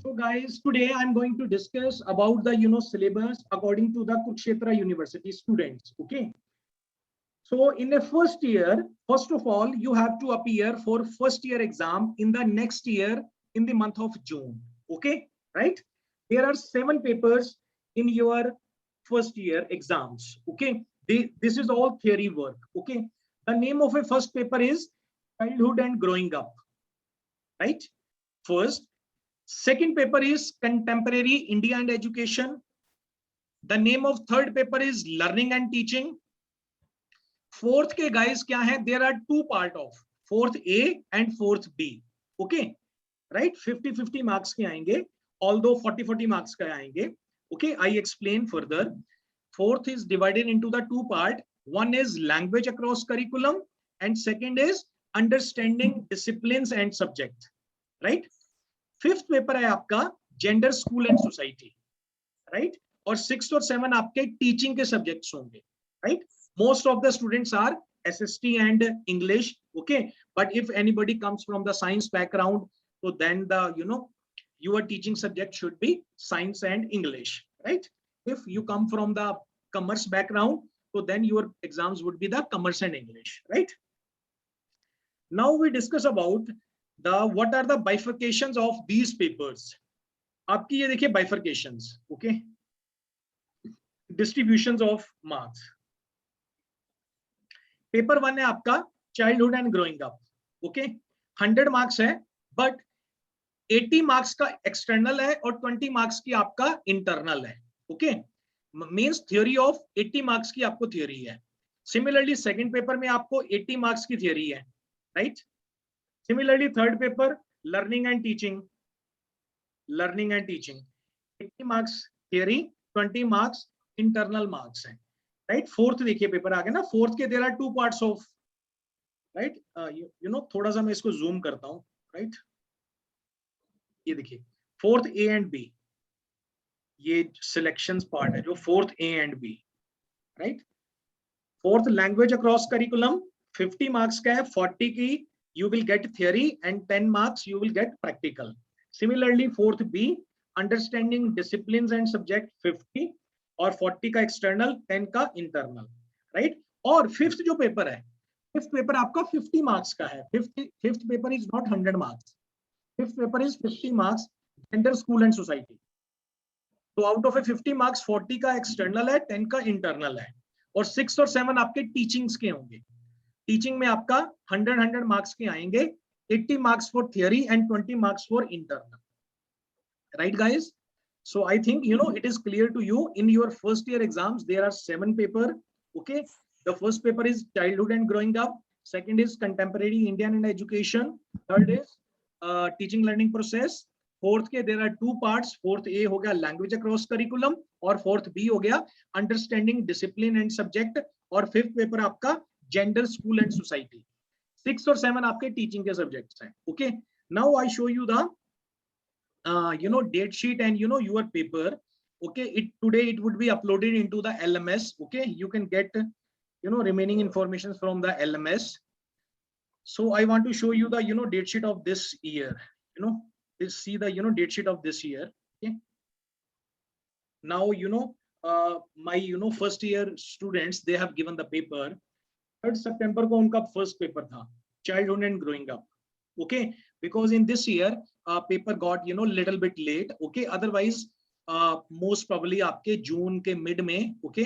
So guys, today I'm going to discuss about the syllabus according to the Kurukshetra University students. Okay. So in the first year, first of all, you have to appear for first year exam in the next year in the month of June. Okay, right? There are 7 papers in your first year exams. Okay, this is all theory work. Okay, the name of a first paper is childhood and growing up. Right? First. Second paper is contemporary India and education. The name of third paper is learning and teaching. Fourth के guys क्या है? There are 2 part of fourth A and fourth B. Okay, right? 50-50 marks के आएंगे. Although 40-40 marks के आएंगे. Okay, I explain further. Fourth is divided into the 2 part. One is language across curriculum and second is understanding disciplines and subject. Right? Fifth paper है आपका gender school and society, right? और 6 और 7 आपके teaching के subjects होंगे, right? Most of the students are SST and English, okay, but if anybody comes from the science background तो then the your teaching subject should be science and English, right? If you come from the commerce background, so then your exams would be the commerce and English, right? Now we discuss about what are the bifurcations of these papers. आपकी ये देखिए bifurcations, okay? Distributions of marks. Paper 1 है आपका childhood and growing up, okay? 100 marks है, but 80 marks का external है और 20 marks की आपका इंटरनल है, okay? Means theory of 80 marks की आपको थ्योरी है. सिमिलरली सेकंड पेपर में आपको 80 मार्क्स की थ्योरी है, right? Similarly, third paper, learning and teaching. 80 marks theory, 20 marks internal marks है, right? Fourth देखिए पेपर आ गया ना, fourth के there are 2 parts of, right? You know, थोड़ा सा मैं इसको zoom करता हूँ, right? ये देखिए fourth A and B, ये selections part है जो fourth A and B, right? Fourth language across curriculum 50 marks का है, 40 की you will get theory and 10 marks you will get practical. Similarly, fourth B, understanding disciplines and subject 50 और 40 का external, 10 का internal, right? और fifth जो paper है, fifth paper आपका 50 marks का है. Fifth paper is not 100 marks. Fifth paper is 50 marks, gender, school and society. तो out of a 50 marks, 40 का external है, 10 का internal है. और 6 और 7 आपके teachings के होंगे. टीचिंग में आपका 100 मार्क्स के आएंगे, 80 marks for theory and 20 marks for internal, right guys? So I think it is clear to you. In your first year exams there are 7 paper, okay? The first paper is childhood and growing up, second is contemporary Indian and education, third is teaching learning process, fourth के there are 2 parts. Fourth A हो गया language across curriculum और fourth B हो गया understanding discipline and subject, और fifth paper आपका gender, school and society. 6 और 7 आपके टीचिंग के सब्जेक्ट्स हैं, okay? Now I show you the date sheet and your paper, okay? Today it would be uploaded into the LMS, okay? You can get remaining information from the LMS. So I want to show you the date sheet of this year. See the date sheet of this year, okay? Now my first year students, they have given the paper. 3rd September को उनका first paper था, childhood and growing up, okay? Because in this year paper got little bit late, okay? Otherwise most probably आपके June के mid में, okay,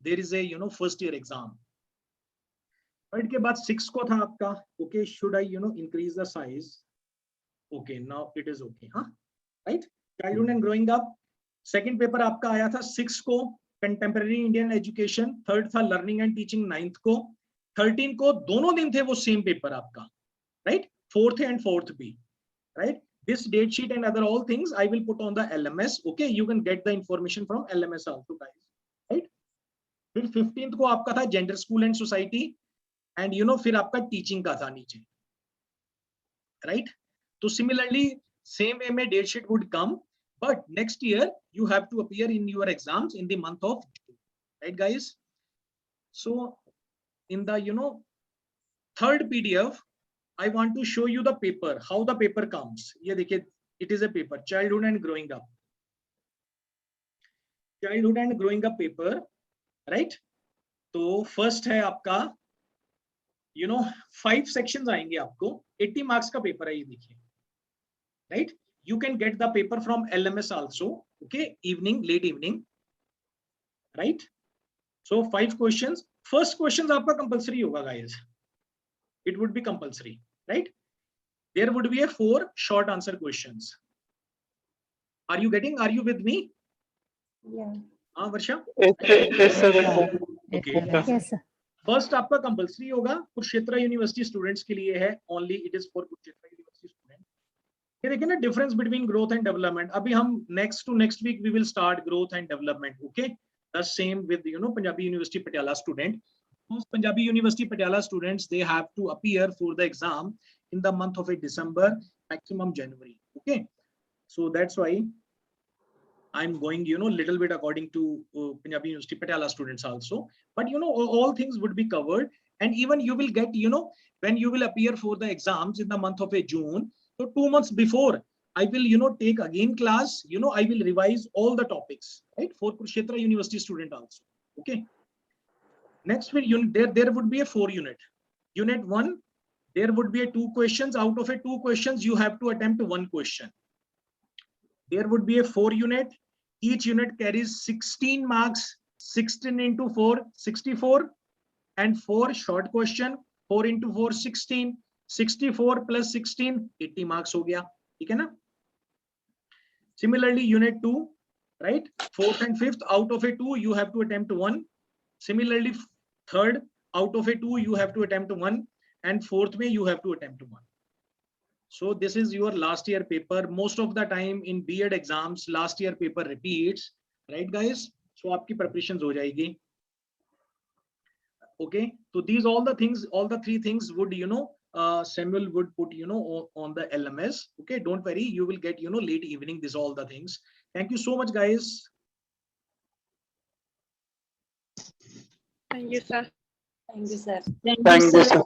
there is a first year exam. Third के बाद 6 को था आपका, okay? Should I increase the size? Okay, now it is okay, हाँ, right? Childhood and growing up second paper आपका आया था 6 को, कंटेम्परेरी इंडियन एजुकेशन. थर्ड था लर्निंग एंड टीचिंग 9th को. 13 को दोनों दिन थे वो सेम पेपर आपका, right? Fourth and fourth B, right? This date sheet and other all things I will put on the LMS, okay? You can get the information from LMS also guys, right? फिर 15th को आपका था gender, school and society, and फिर आपका teaching का था नीचे, right? तो सिमिलरली सेम वे में date sheet would come, but next year you have to appear in your exams in the month of June, right guys? So in the third PDF I want to show you the paper, how the paper comes. ये देखिए it is a paper, childhood and growing up. Childhood and growing up paper, right? तो first है आपका, you know, 5 sections आएंगे आपको, 80 marks का paper है ये, देखिए, right? You can get the paper from LMS also, okay, evening, late evening, right? So 5 questions. First questions आपका compulsory होगा guys, it would be compulsory, right? There would be a 4 short answer questions. Are you with me? Yeah. हाँ Varsha? Yes, sir. Okay. Yes, sir. First आपका compulsory होगा, Kurukshetra university students के लिए है, only it is for Kurukshetra university student. ये देखिए ना difference between growth and development. अभी हम next week we will start growth and development, okay. The same with Punjabi university Patiala student. Punjabi university Patiala students they have to appear for the exam in the month of December, maximum January, okay? So that's why I'm going, little bit according to Punjabi University Patiala students also, but all things would be covered, and even you will get, when you will appear for the exams in the month of June, so 2 months before I will, take again class, I will revise all the topics, right, for Kurukshetra University student also, okay. Next week, there would be a 4 unit. Unit 1, there would be a 2 questions. Out of 2 questions, you have to attempt 1 question. There would be a 4 unit. Each unit carries 16 marks, 16 into 4, 64, and 4 short question, 4 into 4, 16, 64 plus 16, 80 marks हो गया, ठीक है ना? Similarly, unit 2, right? 4th and 5th, out of 2, you have to attempt 1. Similarly, 3rd, out of 2, you have to attempt 1, and 4th में you have to attempt 1. So this is your last year paper. Most of the time in B.Ed exams, last year paper repeats, right guys? So आपकी preparations हो जाएगी. Okay. So these all the things, all the 3 things would, Samuel would put, on the LMS. Okay. Don't worry. You will get, late evening, this all the things. Thank you so much, guys. Thank you, sir. Thank you, sir.